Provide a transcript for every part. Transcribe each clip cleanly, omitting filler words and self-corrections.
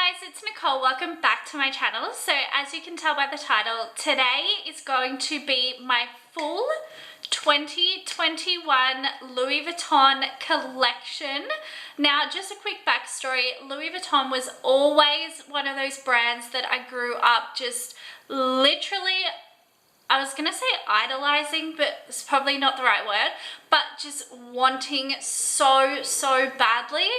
guys, it's Nicole. Welcome back to my channel. So as you can tell by the title, today is going to be my full 2021 Louis Vuitton collection. Now, just a quick backstory. Louis Vuitton was always one of those brands that I grew up just literally, I was gonna say idolizing, but it's probably not the right word, but just wanting so badly.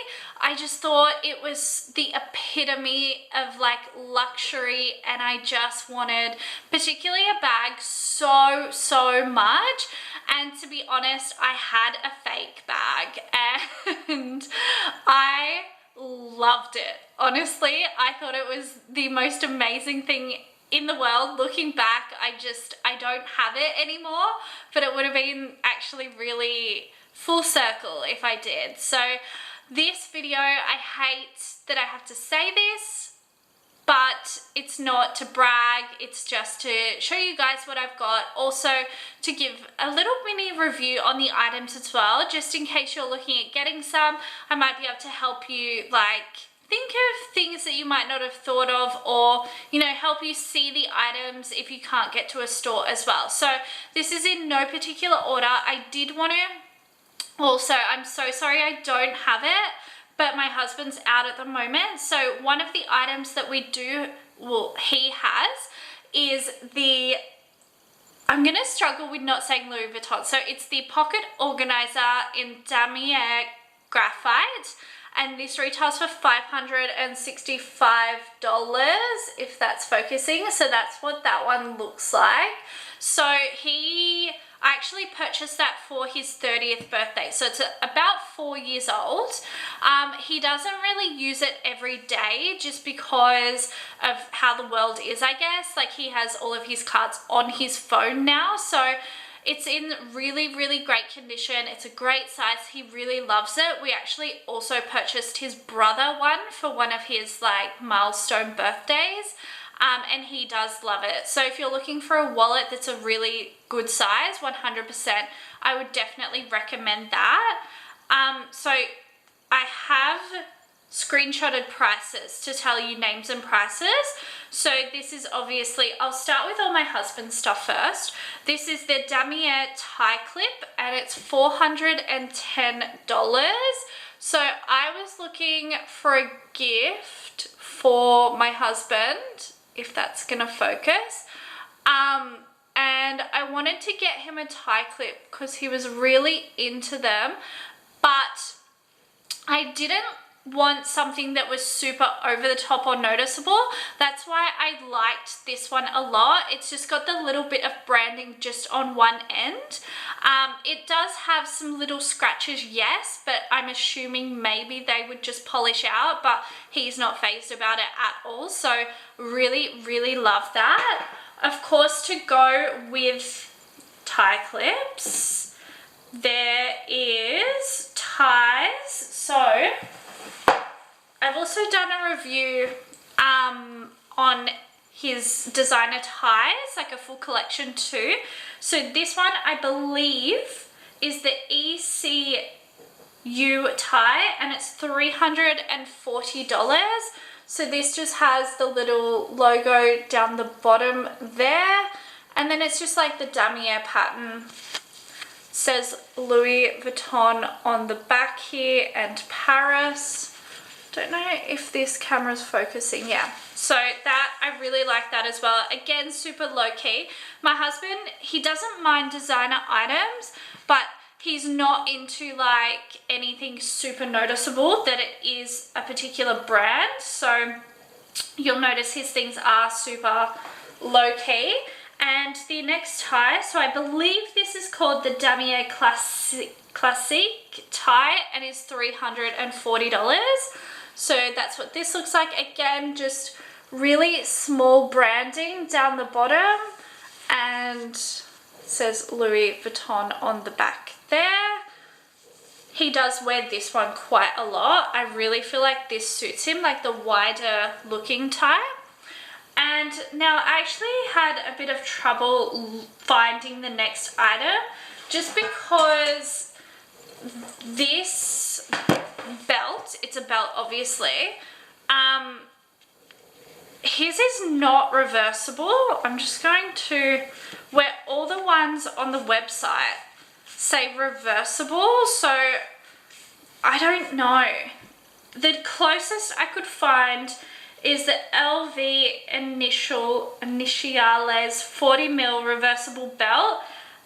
I just thought it was the epitome of like luxury, and I just wanted particularly a bag so much. And to be honest, I had a fake bag and I loved it. Honestly, I thought it was the most amazing thing in the world. Looking back, I don't have it anymore, but it would have been actually really full circle if I did. So this video, I hate that I have to say this, but it's not to brag, it's just to show you guys what I've got. Also to give a little mini review on the items as well, just in case you're looking at getting some. I might be able to help you like think of things that you might not have thought of, or you know, help you see the items if you can't get to a store as well. So this is in no particular order. I did want to also, I'm so sorry I don't have it, but my husband's out at the moment. So one of the items that we do, well, he has, is the, I'm gonna struggle with not saying Louis Vuitton. So it's the pocket organizer in damier graphite. And this retails for $565, if that's focusing. So that's what that one looks like. So I actually purchased that for his 30th birthday. So it's about 4 years old. He doesn't really use it every day just because of how the world is, I guess. Like, he has all of his cards on his phone now. So it's in really great condition. It's a great size. He really loves it. We actually also purchased his brother one for one of his like milestone birthdays. And he does love it. So if you're looking for a wallet that's a really good size, 100%, I would definitely recommend that. So I have screenshotted prices to tell you names and prices. So this is obviously, I'll start with all my husband's stuff first. This is the damier tie clip and it's $410. So I was looking for a gift for my husband, if that's gonna focus. And I wanted to get him a tie clip because he was really into them, but I didn't want something that was super over the top or noticeable. That's why I liked this one a lot. It's just got the little bit of branding just on one end. It does have some little scratches, yes, but I'm assuming maybe they would just polish out, but he's not fazed about it at all. So really love that. Of course, to go with tie clips, there is ties. So I've also done a review on his designer ties, like a full collection too. So this one, I believe, is the ECU tie, and it's $340. So this just has the little logo down the bottom there, and then it's just like the damier pattern. It says Louis Vuitton on the back here and Paris. Don't know if this camera's focusing. Yeah, so that, I really like that as well. Again, super low-key. My husband, he doesn't mind designer items, but he's not into like anything super noticeable that it is a particular brand. So you'll notice his things are super low-key. And the next tie, so I believe this is called the damier classique tie, and is $340. So that's what this looks like. Again, just really small branding down the bottom, and it says Louis Vuitton on the back there. He does wear this one quite a lot. I really feel like this suits him, like the wider looking tie. And now I actually had a bit of trouble finding the next item, just because this belt, it's a belt obviously, his is not reversible. I'm just going to, where all the ones on the website say reversible, so I don't know. The closest I could find is the LV Initiales 40mm reversible belt,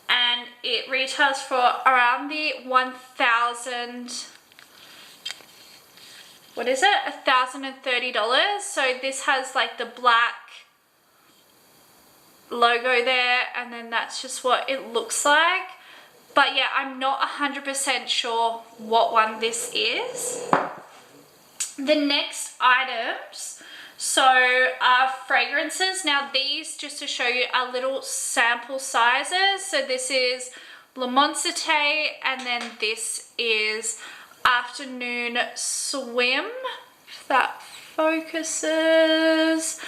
and it retails for around the 1,000, what is it? $1,030. So this has like the black logo there, and then that's just what it looks like. But yeah, I'm not 100% sure what one this is. The next items, so are fragrances. Now these, just to show you, are little sample sizes. So this is Le Monsité, and then this is Afternoon Swim, if that focuses.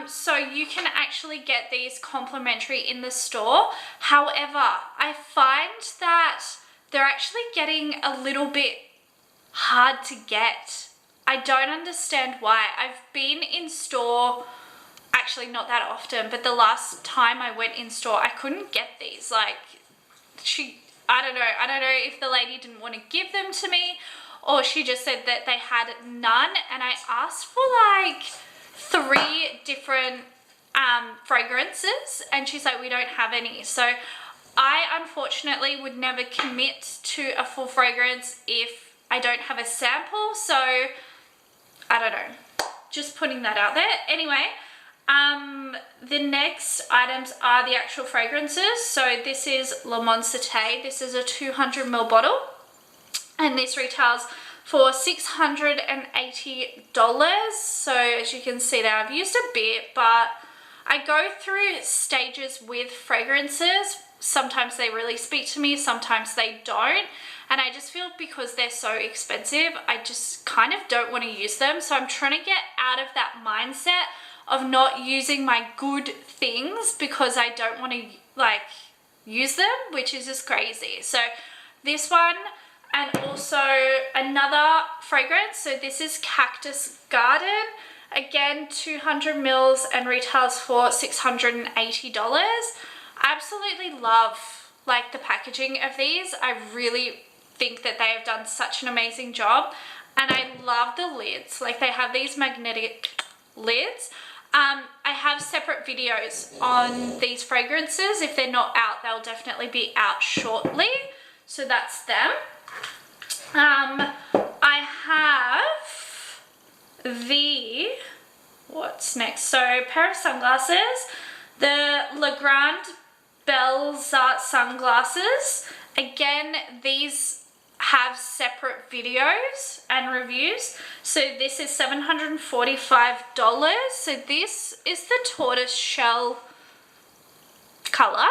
So you can actually get these complimentary in the store. However, I find that they're actually getting a little bit hard to get. I don't understand why. I've been in store, actually not that often, but the last time I went in store, I couldn't get these. Like, I don't know if the lady didn't want to give them to me, or she just said that they had none, and I asked for like 3 different fragrances, and she's like, we don't have any. So I unfortunately would never commit to a full fragrance if I don't have a sample, so I don't know, just putting that out there. Anyway, the next items are the actual fragrances. So this is Le Monsité. This is a 200ml bottle, and this retails for $680. So as you can see there, I've used a bit, but I go through stages with fragrances. Sometimes they really speak to me, sometimes they don't. And I just feel because they're so expensive, I just kind of don't want to use them. So I'm trying to get out of that mindset of not using my good things because I don't want to like use them, which is just crazy. So this one, and also another fragrance. So this is Cactus Garden. Again, 200 mils and retails for $680. Absolutely love like the packaging of these. I really think that they have done such an amazing job, and I love the lids. Like, they have these magnetic lids. I have separate videos on these fragrances. If they're not out, they'll definitely be out shortly. So that's them. I have the, what's next? So pair of sunglasses, the Grande Bellezza sunglasses. Again, these have separate videos and reviews. So this is $745. So this is the tortoise shell color,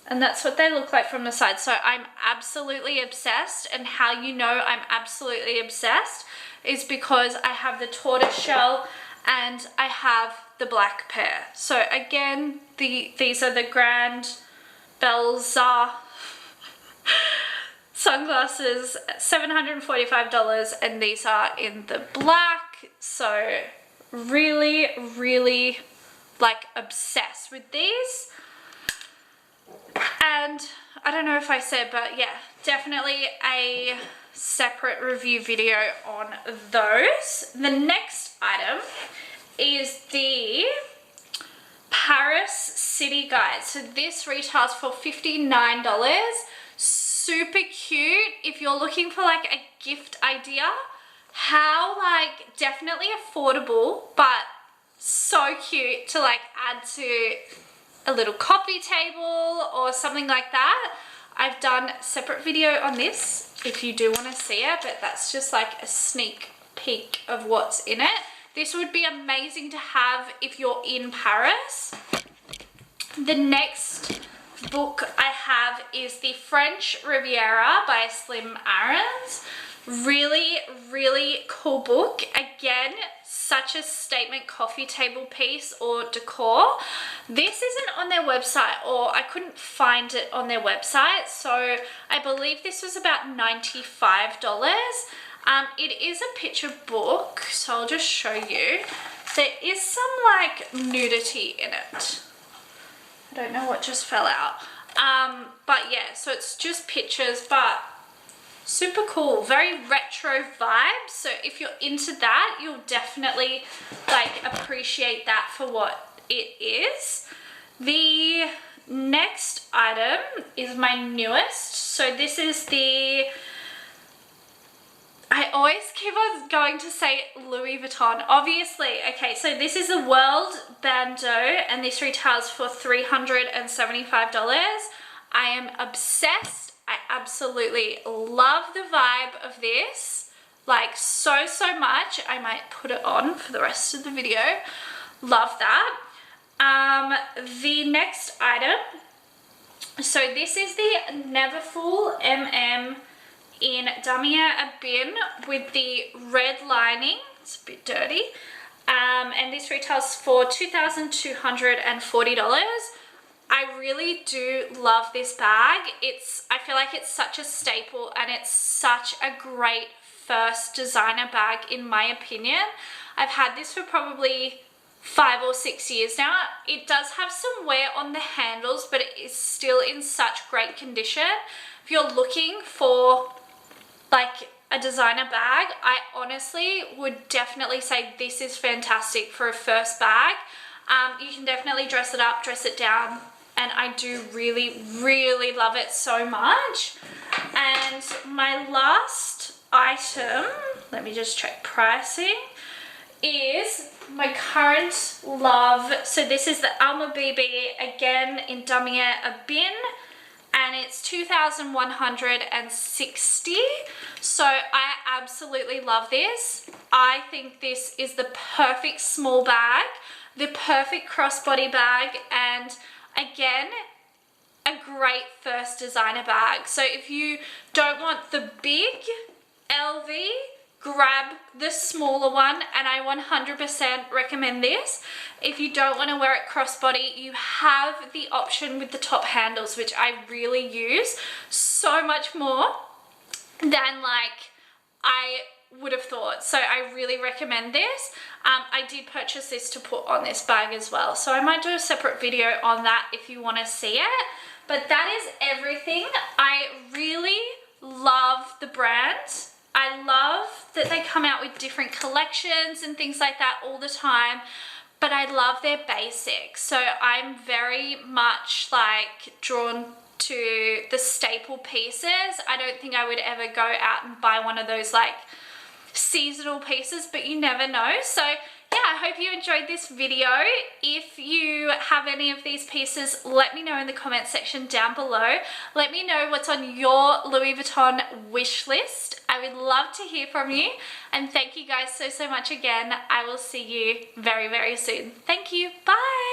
and that's what they look like from the side. So I'm absolutely obsessed, and how you know I'm absolutely obsessed is because I have the tortoise shell and I have the black pair. So again, these are the Grande Bellezza sunglasses, $745, and these are in the black. So really, really like obsessed with these. And I don't know if I said, but yeah, definitely a separate review video on those. The next item is the Paris City Guide. So this retails for $59. Super cute if you're looking for like a gift idea. How like definitely affordable, but so cute to like add to a little coffee table or something like that. I've done a separate video on this if you do want to see it, but that's just like a sneak peek of what's in it. This would be amazing to have if you're in Paris. The next book I have is the French Riviera by Slim Aarons. Really, really cool book. Again, such a statement coffee table piece or decor. This isn't on their website, or I couldn't find it on their website, so I believe this was about $95. It is a picture book, so I'll just show you. There is some like nudity in it. I don't know what just fell out. But yeah, so it's just pictures, but super cool, very retro vibe. So if you're into that, you'll definitely like appreciate that for what it is. The next item is my newest. So this is the, I always keep on going to say Louis Vuitton, obviously. Okay, so this is the World Bandeau, and this retails for $375. I am obsessed. I absolutely love the vibe of this, like so much. I might put it on for the rest of the video. Love that. The next item, so this is the neverfull in damier ebene with the red lining. It's a bit dirty. And this retails for $2,240. I really do love this bag. I feel like it's such a staple, and it's such a great first designer bag in my opinion. I've had this for probably 5 or 6 years now. It does have some wear on the handles, but it is still in such great condition. If you're looking for like a designer bag, I honestly would definitely say this is fantastic for a first bag. You can definitely dress it up, dress it down, and I do really love it so much. And my last item, let me just check pricing, is my current love. So this is the Alma BB, again in damier ebene, and it's $2,160. So I absolutely love this. I think this is the perfect small bag, the perfect crossbody bag, and again, a great first designer bag. So if you don't want the big LV, grab the smaller one, and I 100% recommend this. If you don't want to wear it crossbody, you have the option with the top handles, which I really use so much more than like I would have thought. So I really recommend this. I did purchase this to put on this bag as well, so I might do a separate video on that if you want to see it. But that is everything. I really love the brand. I love that they come out with different collections and things like that all the time, but I love their basics. So I'm very much like drawn to the staple pieces. I don't think I would ever go out and buy one of those like seasonal pieces, but you never know. So yeah, I hope you enjoyed this video. If you have any of these pieces, let me know in the comment section down below. Let me know what's on your Louis Vuitton wish list. I would love to hear from you. And thank you guys so much again. I will see you very soon. Thank you. Bye.